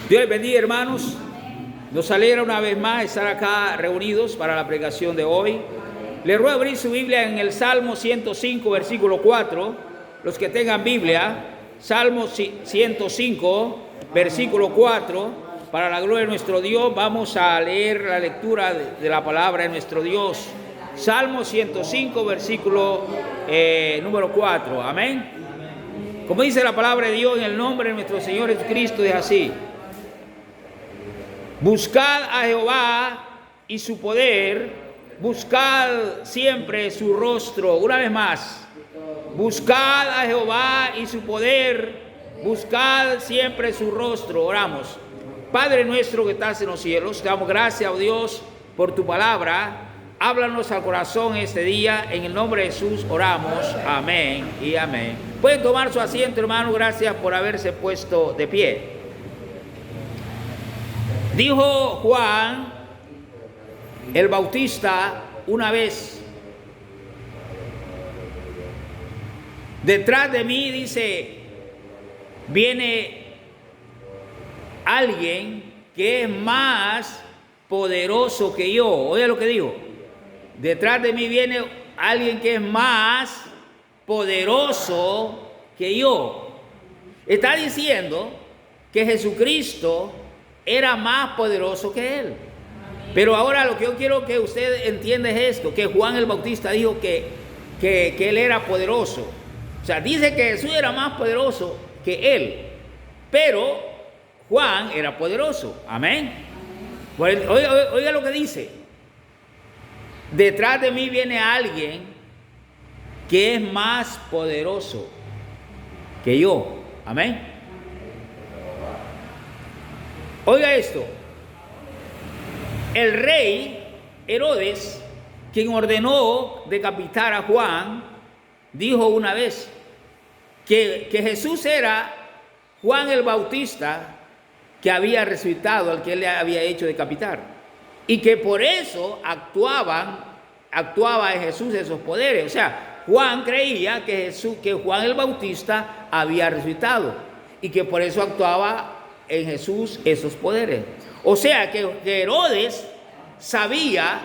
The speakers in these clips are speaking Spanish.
Dios les bendiga, hermanos. Nos alegra una vez más estar acá reunidos para la predicación de hoy. Les ruego abrir su Biblia en el Salmo 105, versículo 4. Los que tengan Biblia, Salmo 105, versículo 4. Para la gloria de nuestro Dios, vamos a leer la lectura de la palabra de nuestro Dios. Salmo 105, versículo número 4. Amén. Como dice la palabra de Dios, en el nombre de nuestro Señor Jesucristo, es así. Buscad a Jehová y su poder, buscad siempre su rostro. Una vez más, buscad a Jehová y su poder, buscad siempre su rostro. Oramos. Padre nuestro que estás en los cielos, te damos gracias, oh Dios, por tu palabra. Háblanos al corazón este día, en el nombre de Jesús oramos, amén y amén. Pueden tomar su asiento, hermano, gracias por haberse puesto de pie. Dijo Juan el Bautista una vez: detrás de mí, dice, viene alguien que es más poderoso que yo. Oye lo que dijo: detrás de mí viene alguien que es más poderoso que yo. Está diciendo que Jesucristo era más poderoso que él. Pero ahora lo que yo quiero que usted entienda es esto, que Juan el Bautista dijo que él era poderoso. O sea, dice que Jesús era más poderoso que él, pero Juan era poderoso. Amén. Oiga lo que dice: detrás de mí viene alguien que es más poderoso que yo. Amén. Oiga esto: el rey Herodes, quien ordenó decapitar a Juan, dijo una vez que Jesús era Juan el Bautista que había resucitado, al que él le había hecho decapitar, y que por eso actuaba en Jesús esos poderes. O sea, Juan creía que Juan el Bautista había resucitado y que por eso actuaba en Jesús esos poderes. O sea que Herodes sabía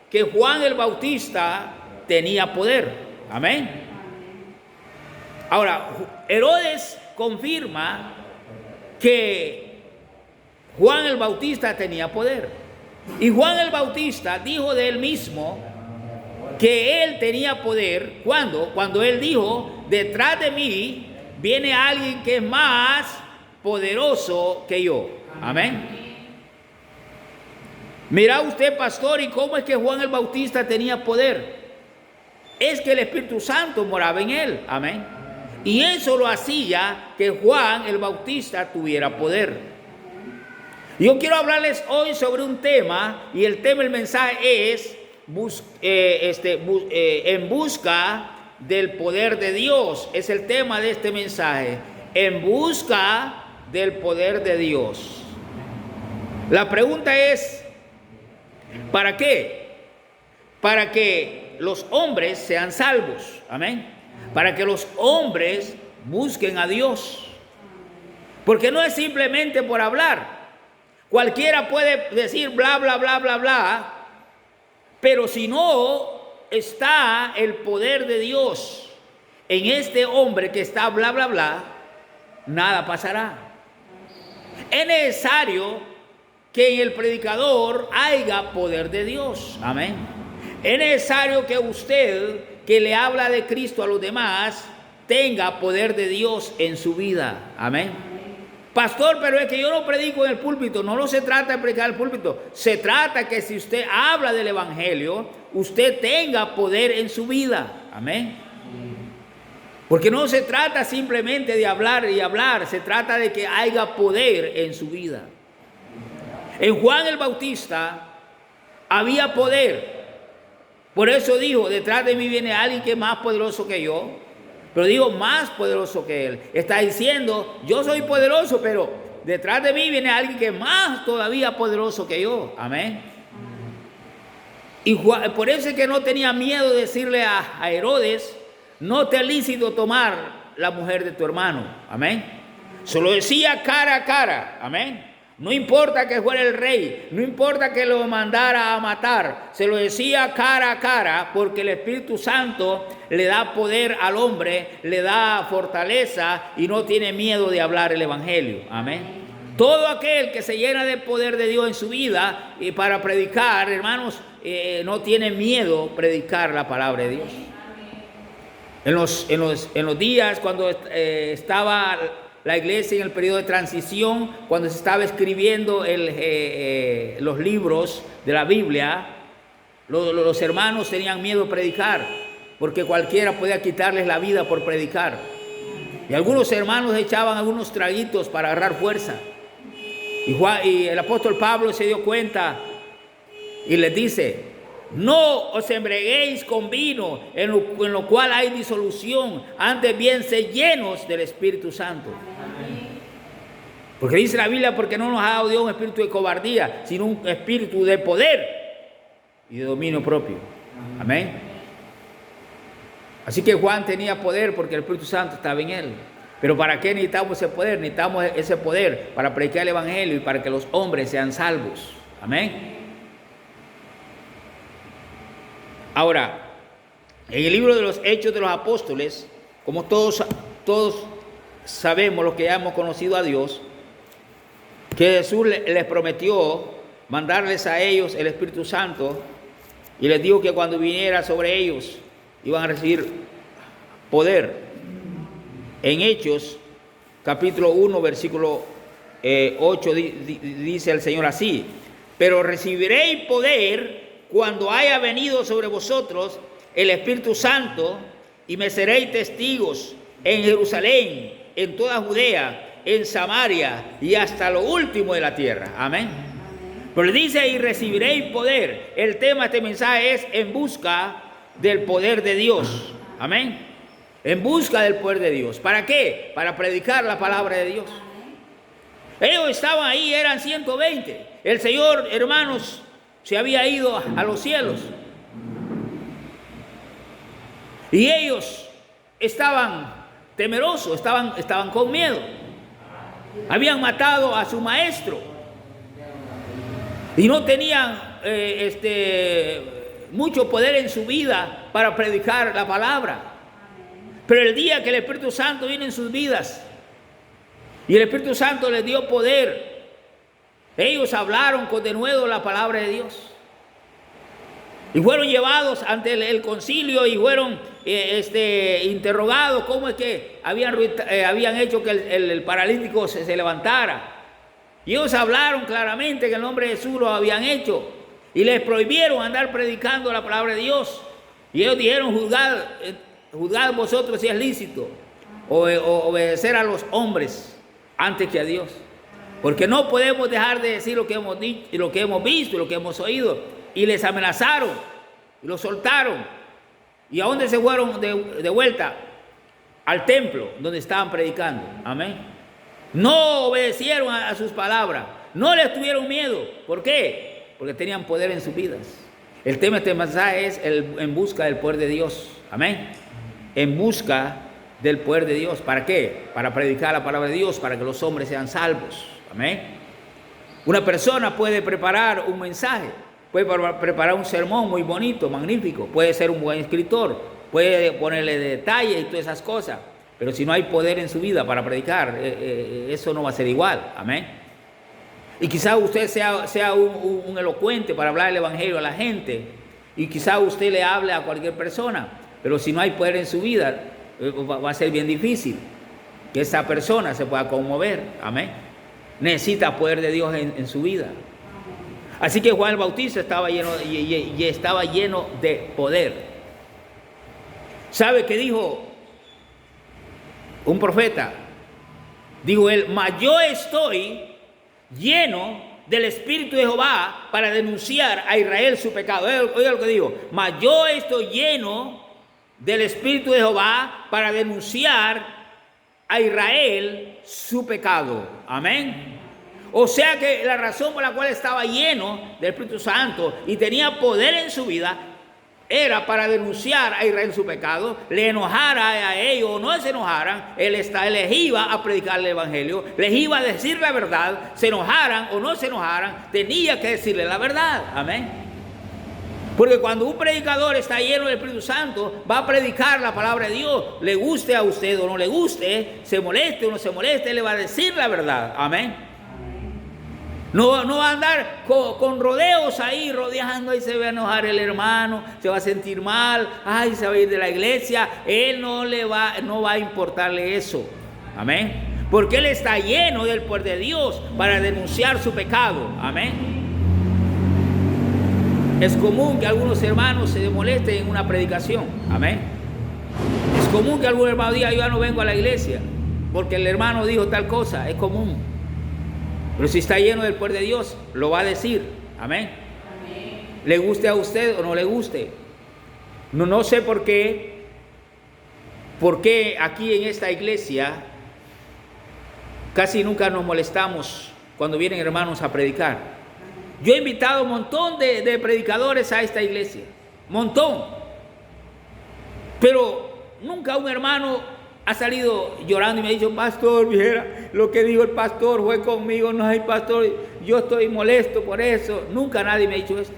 que Juan el Bautista tenía poder. Amén. Ahora, Herodes confirma que Juan el Bautista tenía poder. Y Juan el Bautista dijo de él mismo que él tenía poder cuando él dijo: detrás de mí viene alguien que es más poderoso que yo. Amén. Mira usted, pastor, ¿y cómo es que Juan el Bautista tenía poder? Es que el Espíritu Santo moraba en él. Amén. Y eso lo hacía que Juan el Bautista tuviera poder. Yo quiero hablarles hoy sobre un tema, y el tema del mensaje es en busca del poder de Dios. Es el tema de este mensaje: en busca del poder de Dios. La pregunta es: ¿para qué? Para que los hombres sean salvos. Amén. Para que los hombres busquen a Dios. Porque no es simplemente por hablar. Cualquiera puede decir bla, bla, bla, bla, bla. Pero si no está el poder de Dios en este hombre que está bla, bla, bla, nada pasará. Es necesario que en el predicador haya poder de Dios. Amén. Es necesario que usted, que le habla de Cristo a los demás, tenga poder de Dios en su vida. Amén. Pastor, pero es que yo no predico en el púlpito. No se trata de predicar en el púlpito. Se trata que si usted habla del evangelio, usted tenga poder en su vida. Amén. Porque no se trata simplemente de hablar y hablar, se trata de que haya poder en su vida. En Juan el Bautista había poder. Por eso dijo: detrás de mí viene alguien que es más poderoso que yo. Pero digo, más poderoso que él. Está diciendo: yo soy poderoso, pero detrás de mí viene alguien que es más todavía poderoso que yo. Amén. Y por eso es que no tenía miedo de decirle a Herodes: no te es lícito tomar la mujer de tu hermano. Amén. Se lo decía cara a cara, amén. No importa que fuera el rey, no importa que lo mandara a matar, se lo decía cara a cara, porque el Espíritu Santo le da poder al hombre, le da fortaleza y no tiene miedo de hablar el evangelio, amén. Todo aquel que se llena del poder de Dios en su vida y para predicar, hermanos, no tiene miedo predicar la palabra de Dios. En los días cuando estaba la iglesia en el periodo de transición, cuando se estaba escribiendo los libros de la Biblia, los hermanos tenían miedo de predicar, porque cualquiera podía quitarles la vida por predicar. Y algunos hermanos echaban algunos traguitos para agarrar fuerza. Y el apóstol Pablo se dio cuenta y les dice: no os embriaguéis con vino, en lo cual hay disolución, antes bien sed llenos del Espíritu Santo. Porque dice la Biblia, porque no nos ha dado Dios un espíritu de cobardía, sino un espíritu de poder y de dominio propio. Amén. Así que Juan tenía poder porque el Espíritu Santo estaba en él. Pero ¿para qué necesitamos ese poder? Necesitamos ese poder para predicar el evangelio y para que los hombres sean salvos. Amén. Ahora, en el libro de los Hechos de los Apóstoles, como todos sabemos, los que ya hemos conocido a Dios, que Jesús les prometió mandarles a ellos el Espíritu Santo y les dijo que cuando viniera sobre ellos iban a recibir poder. En Hechos, capítulo 1, versículo 8, dice el Señor así: pero recibiréis poder cuando haya venido sobre vosotros el Espíritu Santo, y me seréis testigos en Jerusalén, en toda Judea, en Samaria y hasta lo último de la tierra. Amén. Pero le dice: y recibiréis poder. El tema de este mensaje es en busca del poder de Dios. Amén. En busca del poder de Dios. ¿Para qué? Para predicar la palabra de Dios. Ellos estaban ahí, eran 120. El Señor, hermanos, se había ido a los cielos. Y ellos estaban temerosos, estaban con miedo. Habían matado a su maestro. Y no tenían mucho poder en su vida para predicar la palabra. Pero el día que el Espíritu Santo vino en sus vidas y el Espíritu Santo les dio poder, ellos hablaron con denuedo la palabra de Dios. Y fueron llevados ante el concilio y fueron interrogados cómo es que habían hecho que el paralítico se levantara. Y ellos hablaron claramente que en el nombre de Jesús lo habían hecho. Y les prohibieron andar predicando la palabra de Dios. Y ellos dijeron: juzgad vosotros si es lícito obedecer a los hombres antes que a Dios. Porque no podemos dejar de decir lo que hemos dicho, y lo que hemos visto, y lo que hemos oído. Y les amenazaron, y los soltaron. ¿Y a dónde se fueron de vuelta? Al templo donde estaban predicando. Amén. No obedecieron a sus palabras, no les tuvieron miedo. ¿Por qué? Porque tenían poder en sus vidas. El tema de este mensaje es en busca del poder de Dios. Amén. En busca del poder de Dios. ¿Para qué? Para predicar la palabra de Dios, para que los hombres sean salvos. Amén. Una persona puede preparar un mensaje, puede preparar un sermón muy bonito, magnífico, puede ser un buen escritor, puede ponerle detalle y todas esas cosas, pero si no hay poder en su vida para predicar, eso no va a ser igual. Amén. Y quizá usted sea un elocuente para hablar el evangelio a la gente, y quizá usted le hable a cualquier persona, pero si no hay poder en su vida, va a ser bien difícil que esa persona se pueda conmover. Amén. Necesita poder de Dios en su vida. Así que Juan el Bautista estaba lleno de poder. ¿Sabe qué dijo un profeta? Dijo él: mas yo estoy lleno del Espíritu de Jehová para denunciar a Israel su pecado. Oiga lo que digo: mas yo estoy lleno del Espíritu de Jehová para denunciar a Israel su pecado. Amén. O sea que la razón por la cual estaba lleno del Espíritu Santo y tenía poder en su vida era para denunciar a Israel su pecado, le enojara a ellos o no se enojaran, él les iba a predicar el evangelio, les iba a decir la verdad, se enojaran o no se enojaran, tenía que decirle la verdad. Amén. Porque cuando un predicador está lleno del Espíritu Santo, va a predicar la palabra de Dios, le guste a usted o no le guste, se moleste o no se moleste, le va a decir la verdad. Amén. No va a andar con rodeos ahí, rodeando, y se va a enojar el hermano, se va a sentir mal, ay, se va a ir de la iglesia. Él no va a importarle eso. Amén. Porque él está lleno del poder de Dios para denunciar su pecado. Amén. Es común que algunos hermanos se molesten en una predicación. Amén. Es común que algún hermano diga, yo ya no vengo a la iglesia porque el hermano dijo tal cosa. Es común. Pero si está lleno del poder de Dios, lo va a decir. Amén. Amén. Le guste a usted o no le guste. No sé por qué aquí en esta iglesia casi nunca nos molestamos cuando vienen hermanos a predicar. Yo he invitado un montón de predicadores a esta iglesia. Montón. Pero nunca un hermano ha salido llorando y me ha dicho, pastor, viera lo que dijo el pastor, fue conmigo, no hay pastor, yo estoy molesto por eso. Nunca nadie me ha dicho eso.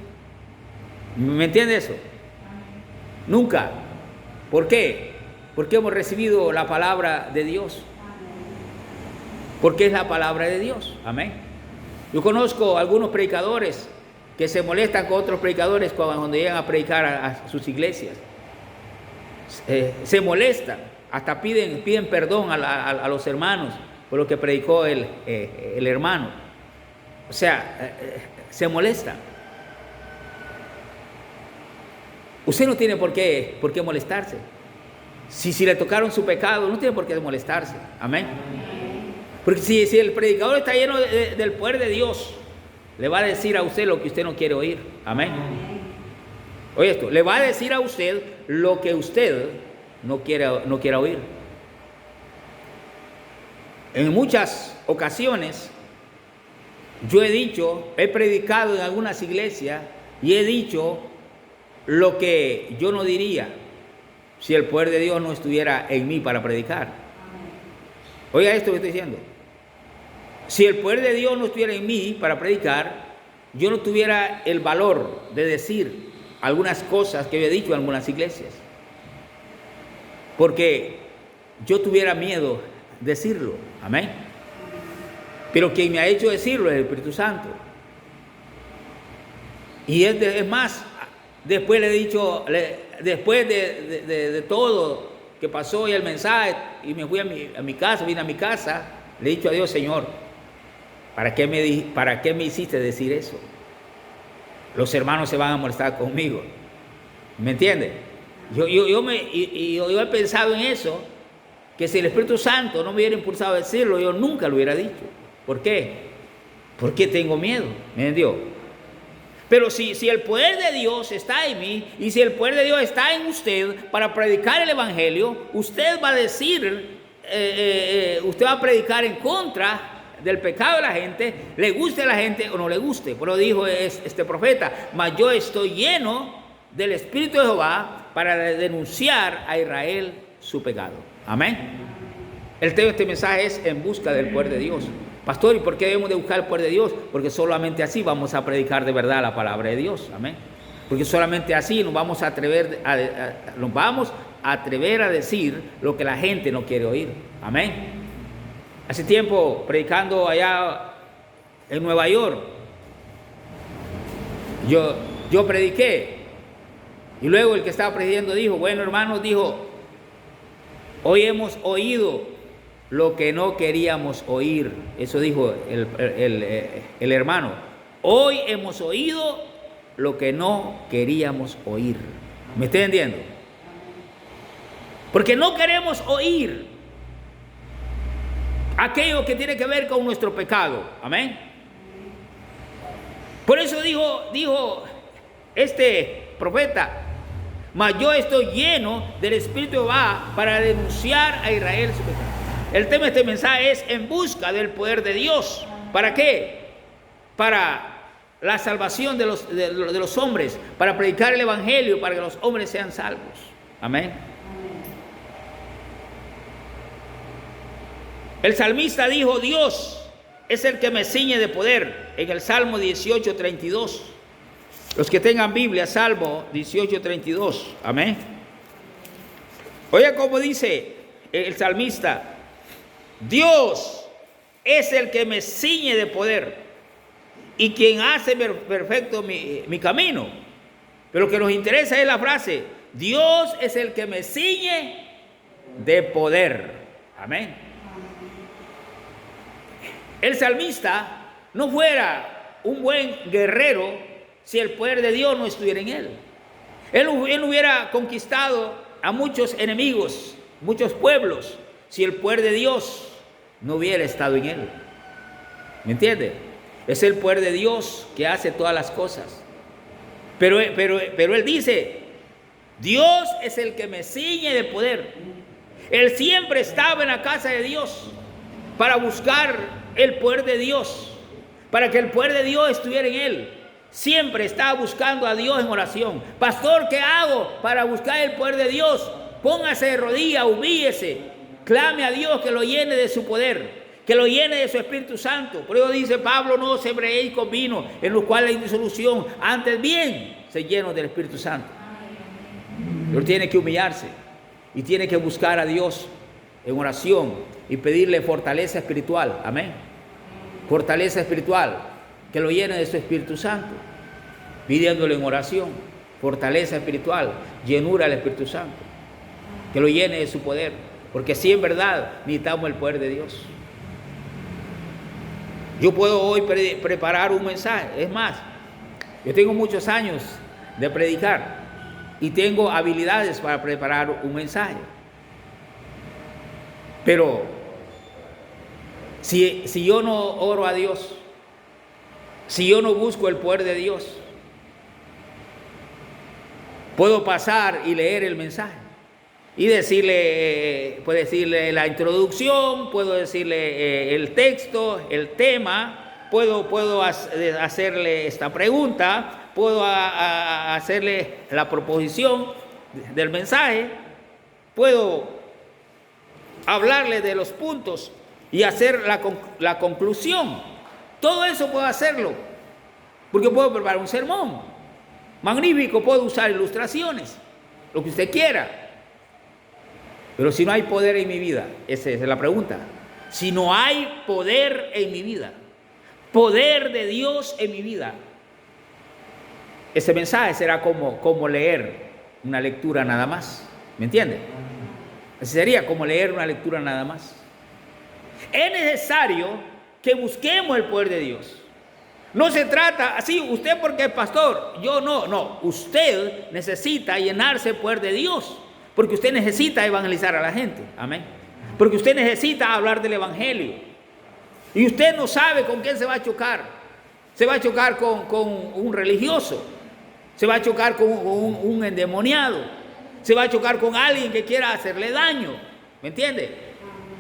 ¿Me entiende eso? Nunca. ¿Por qué? Porque hemos recibido la palabra de Dios. Porque es la palabra de Dios. Amén. Yo conozco algunos predicadores que se molestan con otros predicadores cuando llegan a predicar a sus iglesias. Se molestan, hasta piden perdón a los hermanos por lo que predicó el hermano. O sea, se molestan. Usted no tiene por qué molestarse. Si le tocaron su pecado, no tiene por qué molestarse. Amén. Porque si el predicador está lleno del poder de Dios, le va a decir a usted lo que usted no quiere oír. Amén. Oye esto, le va a decir a usted lo que usted no quiera oír. En muchas ocasiones yo he predicado en algunas iglesias y he dicho lo que yo no diría si el poder de Dios no estuviera en mí para predicar. Oiga esto que estoy diciendo. Si el poder de Dios no estuviera en mí para predicar, yo no tuviera el valor de decir algunas cosas que yo he dicho en algunas iglesias. Porque yo tuviera miedo de decirlo. Amén. Pero quien me ha hecho decirlo es el Espíritu Santo. Y es más, después le he dicho, después de todo que pasó y el mensaje, y me fui a mi casa, vine a mi casa, le he dicho a Dios, Señor, ¿para qué me hiciste decir eso? Los hermanos se van a molestar conmigo. ¿Me entiende? Yo he pensado en eso, que si el Espíritu Santo no me hubiera impulsado a decirlo, yo nunca lo hubiera dicho. ¿Por qué? Porque tengo miedo. ¿Me entendió? Pero si el poder de Dios está en mí y si el poder de Dios está en usted para predicar el evangelio, usted va a decir, usted va a predicar en contra del pecado de la gente, le guste a la gente o no le guste. Por lo dijo este profeta, mas yo estoy lleno del Espíritu de Jehová para denunciar a Israel su pecado. Amén. El tema de este mensaje es en busca del poder de Dios. Pastor, ¿y por qué debemos de buscar el poder de Dios? Porque solamente así vamos a predicar de verdad la palabra de Dios. Amén. Porque solamente así nos vamos a atrever a decir lo que la gente no quiere oír. Amén. Hace tiempo, predicando allá en Nueva York, yo prediqué. Y luego el que estaba prediendo dijo, bueno, hermanos, hoy hemos oído lo que no queríamos oír. Eso dijo el hermano. Hoy hemos oído lo que no queríamos oír. ¿Me está entendiendo? Porque no queremos oír aquello que tiene que ver con nuestro pecado. Amén. Por eso dijo este profeta, mas yo estoy lleno del Espíritu de Jehová para denunciar a Israel su pecado. El tema de este mensaje es en busca del poder de Dios. ¿Para qué? Para la salvación de los hombres, para predicar el evangelio, para que los hombres sean salvos. Amén. El salmista dijo: Dios es el que me ciñe de poder, en el Salmo 18:32. Los que tengan Biblia, Salmo 18:32. Amén. Oiga cómo dice el salmista: Dios es el que me ciñe de poder y quien hace perfecto mi camino. Pero lo que nos interesa es la frase: Dios es el que me ciñe de poder. Amén. El salmista no fuera un buen guerrero si el poder de Dios no estuviera en él. Él no hubiera conquistado a muchos enemigos, muchos pueblos, si el poder de Dios no hubiera estado en él. ¿Me entiende? Es el poder de Dios que hace todas las cosas. Pero él dice: Dios es el que me ciñe de poder. Él siempre estaba en la casa de Dios para buscar el poder de Dios, para que el poder de Dios estuviera en él. Siempre estaba buscando a Dios en oración. Pastor, ¿qué hago para buscar el poder de Dios? Póngase de rodillas, humíllese, clame a Dios que lo llene de su poder, que lo llene de su Espíritu Santo. Por eso dice Pablo: no os embriaguéis con vino, en lo cual hay disolución, antes bien se llenos del Espíritu Santo. Pero tiene que humillarse y tiene que buscar a Dios en oración y pedirle fortaleza espiritual. Amén. Fortaleza espiritual, que lo llene de su Espíritu Santo, pidiéndole en oración fortaleza espiritual, llenura del Espíritu Santo, que lo llene de su poder, porque si en verdad necesitamos el poder de Dios. Yo puedo hoy preparar un mensaje. Es más, yo tengo muchos años de predicar y tengo habilidades para preparar un mensaje. Pero si yo no oro a Dios, si yo no busco el poder de Dios, puedo pasar y leer el mensaje y puedo decirle la introducción, puedo decirle el texto, el tema, puedo hacerle esta pregunta, puedo hacerle la proposición del mensaje, puedo hablarle de los puntos y hacer la conclusión. Todo eso puedo hacerlo, porque puedo preparar un sermón magnífico, puedo usar ilustraciones, lo que usted quiera. Pero si no hay poder en mi vida, esa es la pregunta. Si no hay poder en mi vida, poder de Dios en mi vida, ese mensaje será como leer una lectura nada más. ¿Me entiende? Ese sería como leer una lectura nada más. Es necesario que busquemos el poder de Dios. No se trata así, usted porque es pastor, yo no. Usted necesita llenarse el poder de Dios, porque usted necesita evangelizar a la gente. Amén. Porque usted necesita hablar del evangelio. Y usted no sabe con quién se va a chocar. Se va a chocar con un religioso. Se va a chocar con un endemoniado. Se va a chocar con alguien que quiera hacerle daño. ¿Me entiende?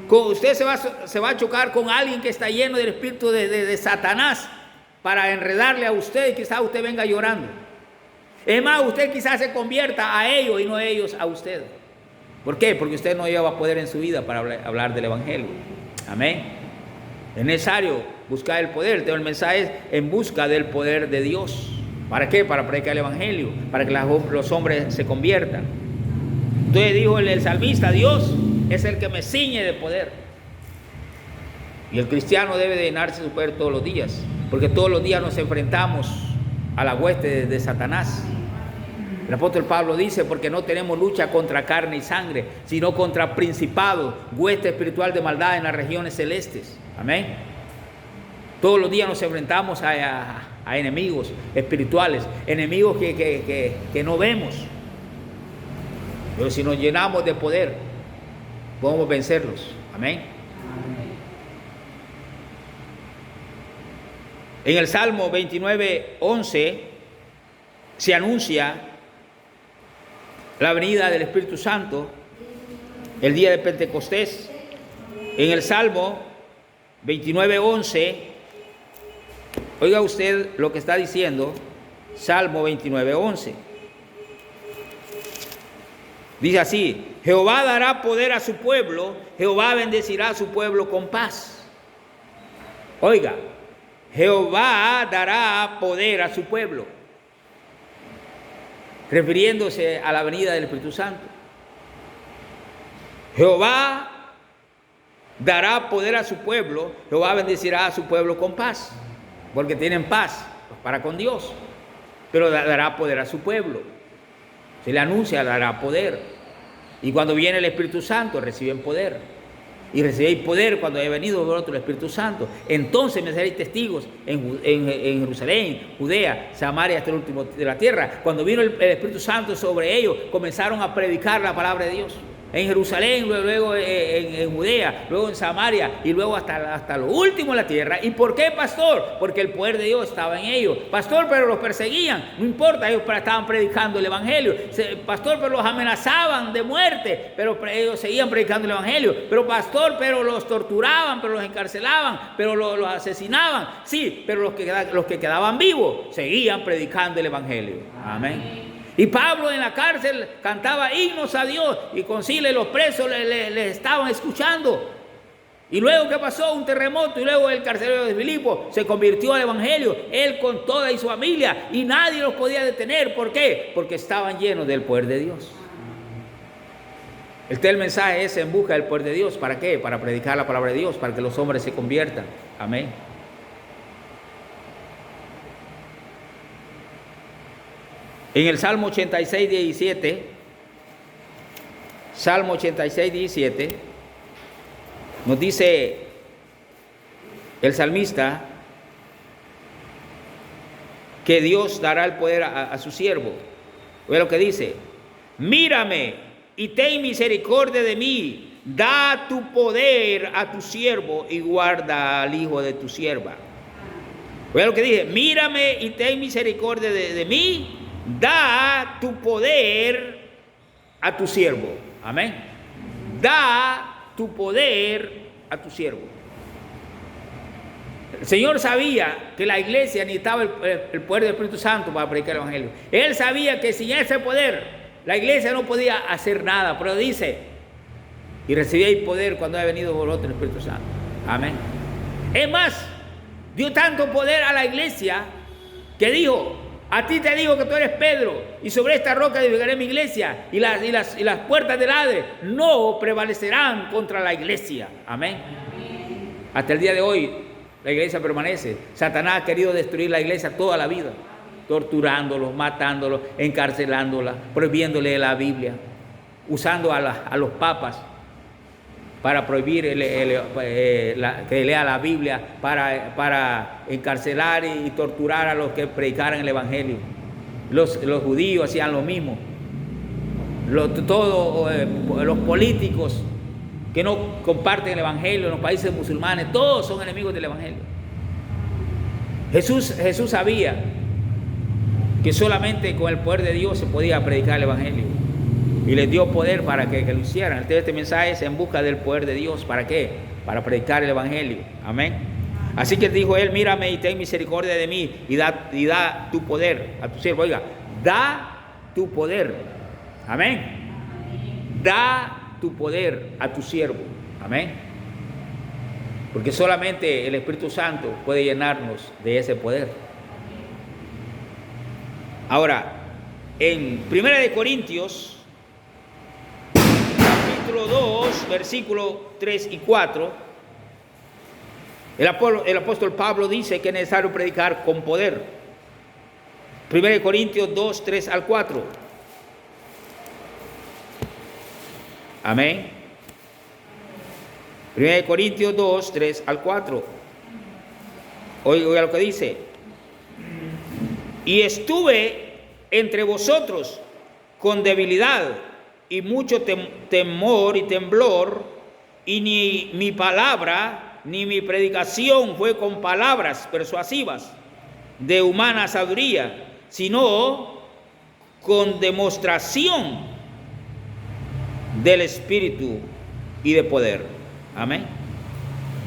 Usted se va a chocar con alguien que está lleno del espíritu de Satanás para enredarle a usted y quizás usted venga llorando. Es más, usted quizás se convierta a ellos y no ellos a usted. ¿Por qué? Porque usted no lleva poder en su vida para hablar del evangelio. Amén. Es necesario buscar el poder. Entonces el mensaje es en busca del poder de Dios. ¿Para qué? Para predicar el evangelio, para que los hombres se conviertan. Entonces dijo el salmista: Dios es el que me ciñe de poder. Y el cristiano debe de llenarse de su poder todos los días, porque todos los días nos enfrentamos a la hueste de Satanás. El apóstol Pablo dice: porque no tenemos lucha contra carne y sangre, sino contra principados, hueste espiritual de maldad en las regiones celestes. Amén. Todos los días nos enfrentamos a enemigos espirituales, enemigos que no vemos. Pero si nos llenamos de poder, podemos vencerlos. Amén. En el Salmo 29:11 se anuncia la venida del Espíritu Santo el día de Pentecostés. En el Salmo 29:11 Oiga usted lo que está diciendo Salmo 29:11. Dice así: Jehová dará poder a su pueblo, Jehová bendecirá a su pueblo con paz. Oiga, Jehová dará poder a su pueblo, refiriéndose a la venida del Espíritu Santo. Jehová dará poder a su pueblo, Jehová bendecirá a su pueblo con paz, porque tienen paz para con Dios, pero dará poder a su pueblo. Se le anuncia, dará poder. Y cuando viene el Espíritu Santo, reciben poder. Y recibéis poder cuando haya venido vosotros el Espíritu Santo. Entonces me seréis testigos en Jerusalén, Judea, Samaria, hasta el último de la tierra. Cuando vino el Espíritu Santo sobre ellos, comenzaron a predicar la palabra de Dios. En Jerusalén, luego en Judea, luego en Samaria y luego hasta lo último de la tierra. ¿Y por qué, pastor? Porque el poder de Dios estaba en ellos. Pastor, pero los perseguían. No importa, ellos estaban predicando el Evangelio. Pastor, pero los amenazaban de muerte, pero ellos seguían predicando el Evangelio. Pero pastor, pero los torturaban, pero los encarcelaban, pero los asesinaban. Sí, pero los que quedaban vivos seguían predicando el Evangelio. Amén. Y Pablo en la cárcel cantaba himnos a Dios, y con Silas los presos le estaban escuchando. Y luego, ¿qué pasó? Un terremoto, y luego el carcelero de Filipo se convirtió al Evangelio, él con toda y su familia, y nadie los podía detener. ¿Por qué? Porque estaban llenos del poder de Dios. El mensaje es en busca del poder de Dios. ¿Para qué? Para predicar la palabra de Dios, para que los hombres se conviertan. Amén. En el Salmo 86:17, Salmo 86:17, nos dice el salmista que Dios dará el poder a su siervo. Ve lo que dice: mírame y ten misericordia de mí, da tu poder a tu siervo y guarda al hijo de tu sierva. Ve lo que dice: mírame y ten misericordia de mí, da tu poder a tu siervo. Amén. Da tu poder a tu siervo. El Señor sabía que la iglesia necesitaba el poder del Espíritu Santo para predicar el Evangelio. Él sabía que sin ese poder la iglesia no podía hacer nada. Pero dice: y recibíais poder cuando haya venido vosotros el Espíritu Santo. Amén. Es más, dio tanto poder a la iglesia que dijo: a ti te digo que tú eres Pedro, y sobre esta roca edificaré mi iglesia, y las puertas del Hades no prevalecerán contra la iglesia. Amén. Hasta el día de hoy la iglesia permanece. Satanás ha querido destruir la iglesia toda la vida, torturándolos, matándolos, encarcelándola, prohibiéndole la Biblia, usando a los papas para prohibir que lea la Biblia, para encarcelar y torturar a los que predicaran el Evangelio. Los judíos hacían lo mismo. Los políticos que no comparten el Evangelio en los países musulmanes, todos son enemigos del Evangelio. Jesús sabía que solamente con el poder de Dios se podía predicar el Evangelio, y les dio poder para que lo hicieran. Este mensaje es en busca del poder de Dios. ¿Para qué? Para predicar el Evangelio. Amén. Así que dijo él: mírame y ten misericordia de mí, y da tu poder a tu siervo. Oiga, da tu poder. Amén. Da tu poder a tu siervo. Amén. Porque solamente el Espíritu Santo puede llenarnos de ese poder. Ahora, en 1 Corintios capítulo 2, versículos 3 y 4, el apóstol Pablo dice que es necesario predicar con poder. 1 Corintios 2, 3 al 4. Amén. 1 Corintios 2, 3 al 4. Oiga lo que dice: y estuve entre vosotros con debilidad y mucho temor y temblor, y ni mi palabra ni mi predicación fue con palabras persuasivas de humana sabiduría, sino con demostración del Espíritu y de poder. Amén.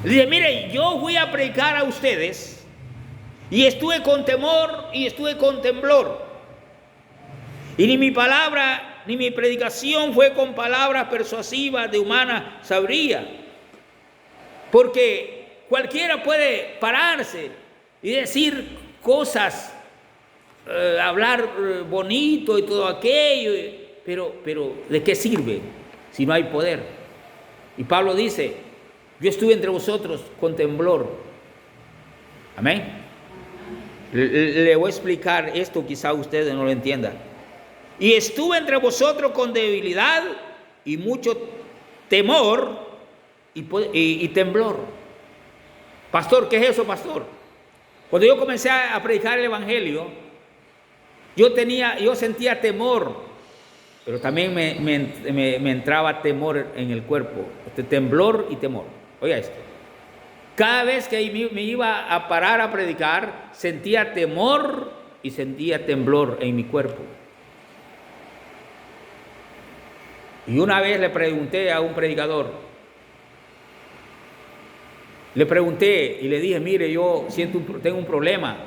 Dice: mire, yo voy a predicar a ustedes, Y estuve con temor y estuve con temblor. Y ni mi palabra ni mi predicación fue con palabras persuasivas de humana sabiduría. Porque cualquiera puede pararse y decir cosas, hablar bonito y todo aquello, pero ¿de qué sirve si no hay poder? Y Pablo dice, yo estuve entre vosotros con temblor. Amén. Le voy a explicar esto, quizá ustedes no lo entiendan. Y estuve entre vosotros con debilidad y mucho temor y temblor. Pastor, ¿qué es eso, pastor? Cuando yo comencé a predicar el evangelio, yo sentía temor, pero también me entraba temor en el cuerpo, temblor y temor. Oiga esto. Cada vez que me iba a parar a predicar, sentía temor y sentía temblor en mi cuerpo. Y una vez le pregunté a un predicador, le pregunté y le dije, mire, yo tengo un problema.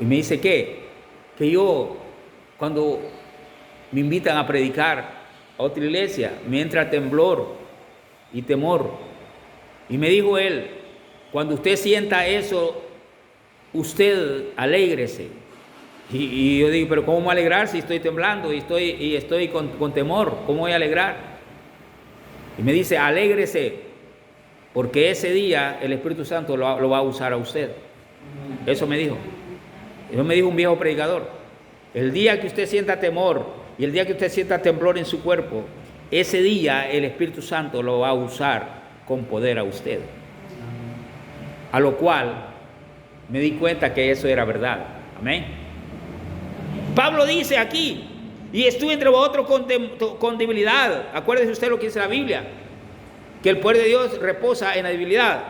Y me dice, ¿qué? Que yo, cuando me invitan a predicar a otra iglesia, me entra temblor y temor. Y me dijo él, cuando usted sienta eso, usted alégrese. Y yo digo, pero ¿cómo me voy a alegrar si estoy temblando y estoy con temor? ¿Cómo voy a alegrar? Y me dice, alégrese, porque ese día el Espíritu Santo lo va a usar a usted. Eso me dijo. Eso me dijo un viejo predicador. El día que usted sienta temor y el día que usted sienta temblor en su cuerpo, ese día el Espíritu Santo lo va a usar con poder a usted. A lo cual me di cuenta que eso era verdad. Amén. Pablo dice aquí, y estuve entre vosotros con debilidad. Acuérdese usted lo que dice la Biblia, que el poder de Dios reposa en la debilidad.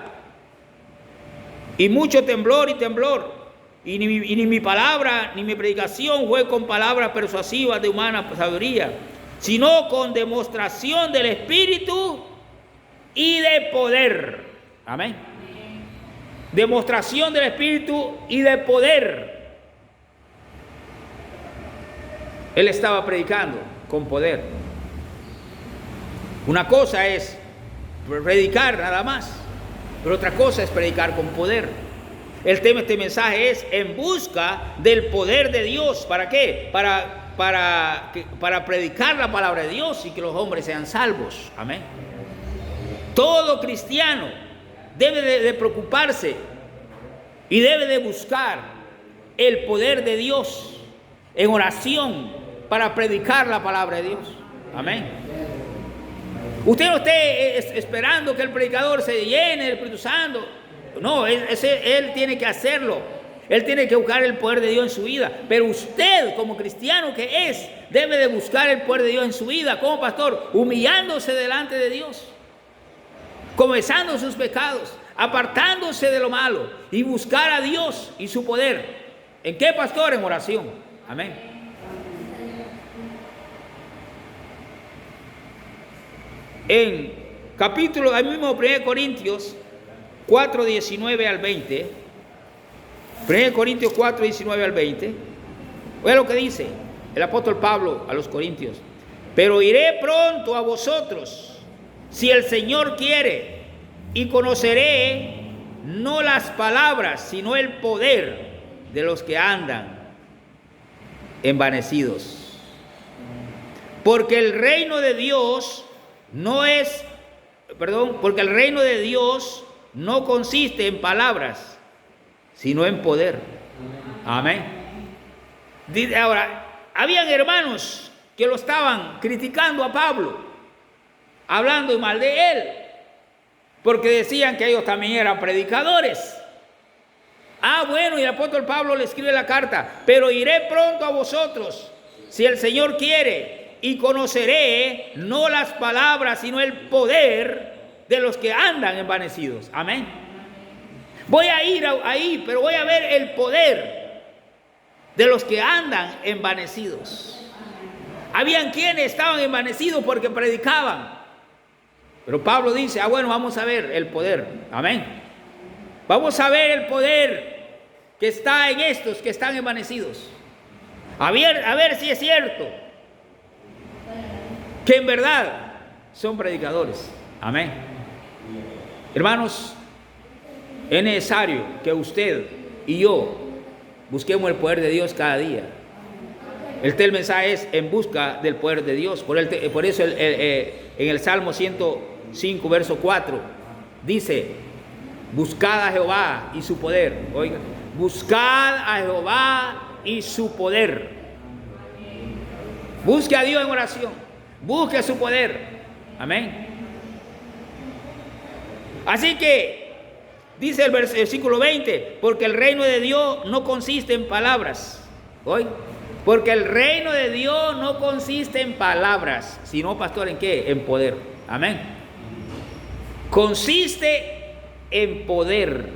Y mucho temblor y temblor. Y ni mi palabra ni mi predicación fue con palabras persuasivas de humana sabiduría, sino con demostración del Espíritu y de poder. Amén. Demostración del Espíritu y de poder. Él estaba predicando con poder. Una cosa es predicar nada más, pero otra cosa es predicar con poder. El tema de este mensaje es en busca del poder de Dios. ¿Para qué? Para predicar la palabra de Dios y que los hombres sean salvos. Amén. Todo cristiano debe de preocuparse y debe de buscar el poder de Dios en oración para predicar la palabra de Dios. Amén. Usted no esté esperando que el predicador se llene del Espíritu Santo. No, él tiene que hacerlo. Él tiene que buscar el poder de Dios en su vida. Pero usted, como cristiano que es, debe de buscar el poder de Dios en su vida. Como pastor, humillándose delante de Dios, confesando sus pecados, apartándose de lo malo y buscar a Dios y su poder. ¿En qué, pastor? En oración. Amén. En capítulo, ahí mismo, 1 Corintios 4, 19 al 20. 1 Corintios 4, 19 al 20. Oiga lo que dice el apóstol Pablo a los corintios. Pero iré pronto a vosotros, si el Señor quiere, y conoceré no las palabras, sino el poder de los que andan envanecidos. Porque el reino de Dios porque el reino de Dios no consiste en palabras, sino en poder. Amén. Ahora, habían hermanos que lo estaban criticando a Pablo, hablando mal de él, porque decían que ellos también eran predicadores. Bueno, y el apóstol Pablo le escribe la carta, pero iré pronto a vosotros, si el Señor quiere, y conoceré no las palabras, sino el poder de los que andan envanecidos. Amén. Voy a ir ahí, pero voy a ver el poder de los que andan envanecidos. Habían quienes estaban envanecidos porque predicaban. Pero Pablo dice, bueno, vamos a ver el poder. Amén. Vamos a ver el poder que está en estos que están envanecidos. A ver si es cierto que en verdad son predicadores. Amén. Hermanos, es necesario que usted y yo busquemos el poder de Dios cada día. El mensaje es en busca del poder de Dios. Por eso en el Salmo 105, verso 4, dice: buscad a Jehová y su poder. Oiga, buscad a Jehová y su poder. Busque a Dios en oración. Busque su poder. Amén. Así que dice el versículo 20: porque el reino de Dios no consiste en palabras. Oiga, porque el reino de Dios no consiste en palabras, sino, pastor, ¿en qué? En poder. Amén. Consiste en poder.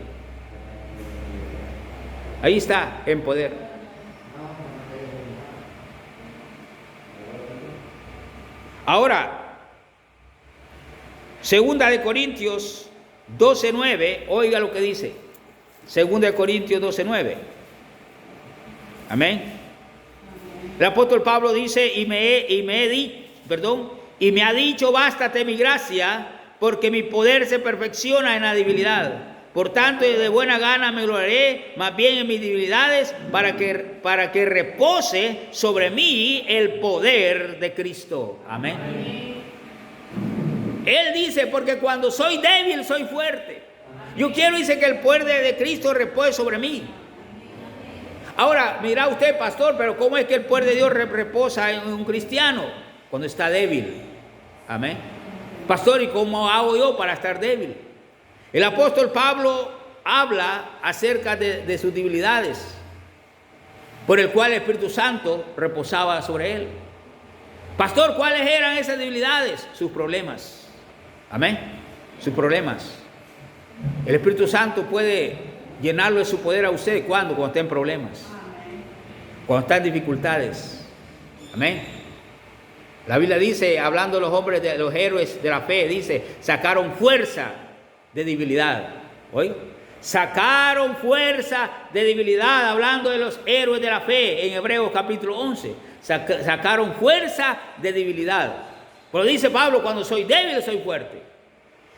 Ahí está, en poder. Ahora, segunda de Corintios 12:9, oiga lo que dice. Segunda de Corintios 12:9. Amén. El apóstol Pablo dice: y me ha dicho, bástate mi gracia, porque mi poder se perfecciona en la debilidad. Por tanto, de buena gana me gloriaré más bien en mis debilidades, para que repose sobre mí el poder de Cristo. Amén. Él dice: porque cuando soy débil, soy fuerte. Yo quiero, dice, que el poder de Cristo repose sobre mí. Ahora, mira usted, pastor, pero ¿cómo es que el poder de Dios reposa en un cristiano? Cuando está débil. Amén. Pastor, ¿y cómo hago yo para estar débil? El apóstol Pablo habla acerca de sus debilidades, por el cual el Espíritu Santo reposaba sobre él. Pastor, ¿cuáles eran esas debilidades? Sus problemas. Amén. Sus problemas. El Espíritu Santo puede llenarlo de su poder a usted. ¿Cuándo? Cuando está en problemas. Cuando está en dificultades. Amén. La Biblia dice, hablando de los hombres, de los héroes de la fe, dice: sacaron fuerza de debilidad. ¿Oye? Sacaron fuerza de debilidad, hablando de los héroes de la fe en Hebreos capítulo 11. Sacaron fuerza de debilidad. Pero dice Pablo: cuando soy débil, soy fuerte.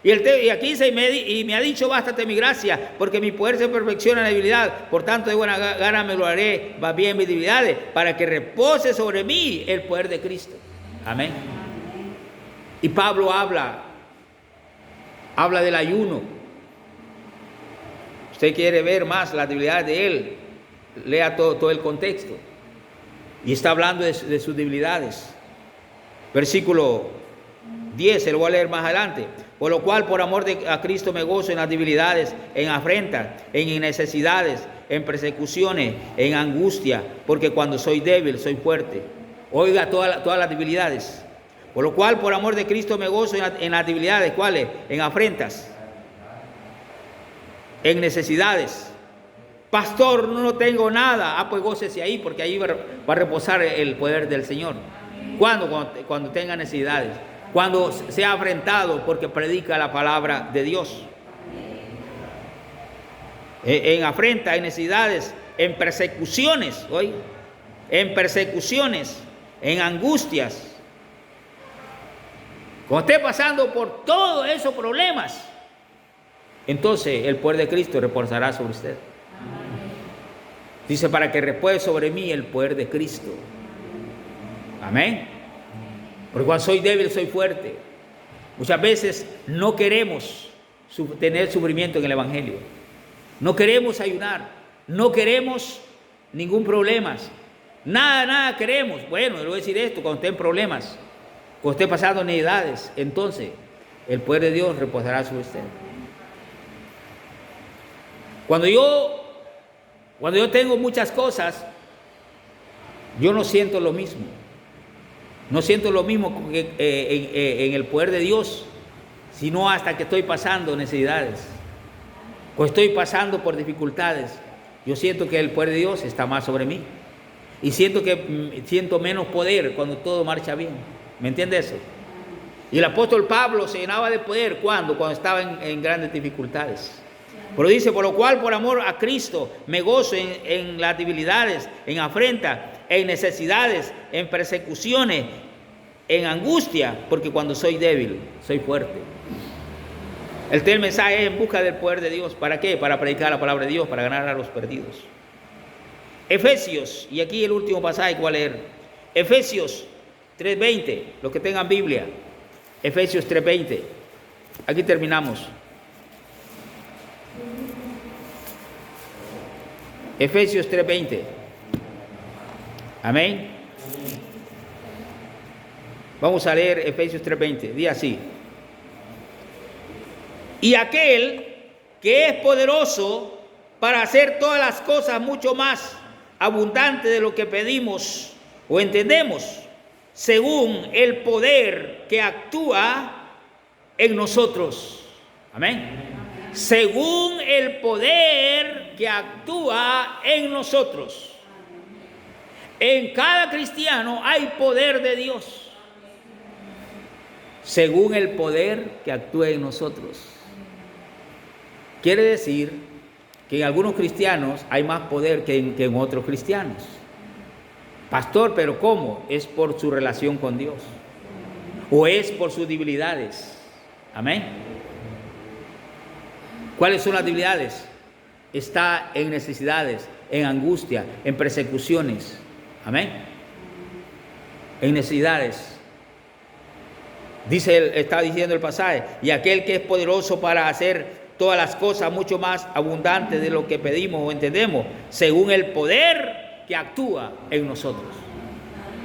Y aquí dice: y me ha dicho, bástate mi gracia, porque mi poder se perfecciona en la debilidad. Por tanto, de buena gana me lo haré más bien en mis debilidades, para que repose sobre mí el poder de Cristo. Amén. Y Pablo habla del ayuno. Usted quiere ver más la debilidad de él, lea todo el contexto. Y está hablando de sus debilidades. Versículo 10, se lo voy a leer más adelante. Por lo cual, por amor a Cristo, me gozo en las debilidades, en afrentas, en necesidades, en persecuciones, en angustia, porque cuando soy débil, soy fuerte. Oiga todas las debilidades. Por lo cual, por amor de Cristo, me gozo en las debilidades. ¿Cuáles? En afrentas, en necesidades. Pastor, no tengo nada. Pues gócese ahí, porque ahí va a reposar el poder del Señor. Cuando tenga necesidades. Cuando sea afrentado porque predica la palabra de Dios. En afrenta, en necesidades, en persecuciones, ¿oye? En persecuciones, en angustias. Cuando esté pasando por todos esos problemas, entonces el poder de Cristo reposará sobre usted. Dice: para que repose sobre mí el poder de Cristo. Amén. Porque cuando soy débil, soy fuerte. Muchas veces no queremos tener sufrimiento en el Evangelio. No queremos ayunar. No queremos ningún problema. Nada queremos. Bueno, le voy a decir esto: cuando esté en problemas, cuando esté pasando necesidades, entonces el poder de Dios reposará sobre usted. Cuando yo tengo muchas cosas, yo no siento lo mismo. No siento lo mismo en el poder de Dios, sino hasta que estoy pasando necesidades, o estoy pasando por dificultades. Yo siento que el poder de Dios está más sobre mí. Y siento menos poder cuando todo marcha bien. ¿Me entiende eso? Y el apóstol Pablo se llenaba de poder. Cuando estaba en grandes dificultades. Pero dice, por lo cual, por amor a Cristo, me gozo en las debilidades, en afrenta, en necesidades, en persecuciones, en angustia, porque cuando soy débil, soy fuerte. El tema del mensaje es en busca del poder de Dios. ¿Para qué? Para predicar la palabra de Dios, para ganar a los perdidos. Efesios, y aquí el último pasaje que voy a leer. Efesios 3:20, los que tengan Biblia. Efesios 3:20. Aquí terminamos. Efesios 3:20. Amén. Vamos a leer Efesios 3:20. Dice así. Y aquel que es poderoso para hacer todas las cosas mucho más abundante de lo que pedimos o entendemos, según el poder que actúa en nosotros. Amén. Según el poder que actúa en nosotros. En cada cristiano hay poder de Dios. Según el poder que actúa en nosotros. Quiere decir que en algunos cristianos hay más poder que en otros cristianos. Pastor, ¿pero cómo? Es por su relación con Dios. O es por sus debilidades. Amén. ¿Cuáles son las debilidades? Está en necesidades, en angustia, en persecuciones. Amén. En necesidades. Está diciendo el pasaje, y aquel que es poderoso para hacer todas las cosas mucho más abundantes de lo que pedimos o entendemos, según el poder que actúa en nosotros.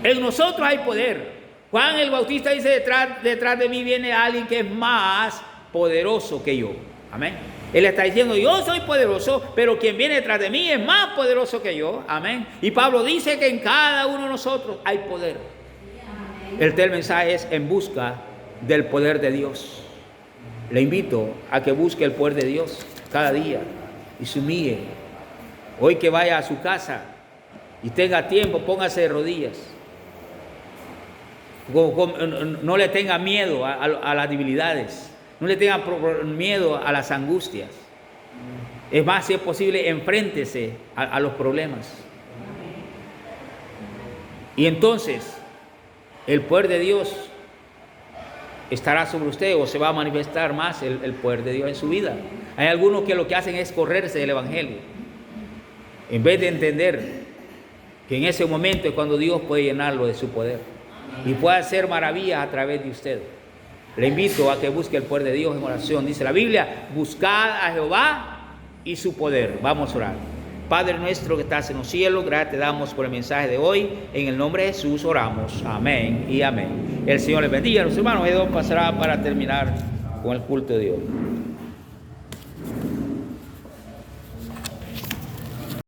En nosotros hay poder. Juan el Bautista dice, detrás de mí viene alguien que es más poderoso que yo. Amén. Él está diciendo, yo soy poderoso, pero quien viene detrás de mí es más poderoso que yo. Amén. Y Pablo dice que en cada uno de nosotros hay poder. El tema del mensaje es en busca del poder de Dios. Le invito a que busque el poder de Dios cada día y se humille. Hoy que vaya a su casa y tenga tiempo, póngase de rodillas. No le tenga miedo a las debilidades. No le tenga miedo a las angustias. Es más, si es posible, enfréntese a los problemas. Y entonces, el poder de Dios estará sobre usted o se va a manifestar más el poder de Dios en su vida. Hay algunos que lo que hacen es correrse del Evangelio. En vez de entender que en ese momento es cuando Dios puede llenarlo de su poder. Y puede hacer maravillas a través de usted. Le invito a que busque el poder de Dios en oración. Dice la Biblia, buscad a Jehová y su poder. Vamos a orar. Padre nuestro que estás en los cielos, gracias te damos por el mensaje de hoy. En el nombre de Jesús oramos. Amén y amén. El Señor les bendiga. Los hermanos, Edom pasará para terminar con el culto de Dios.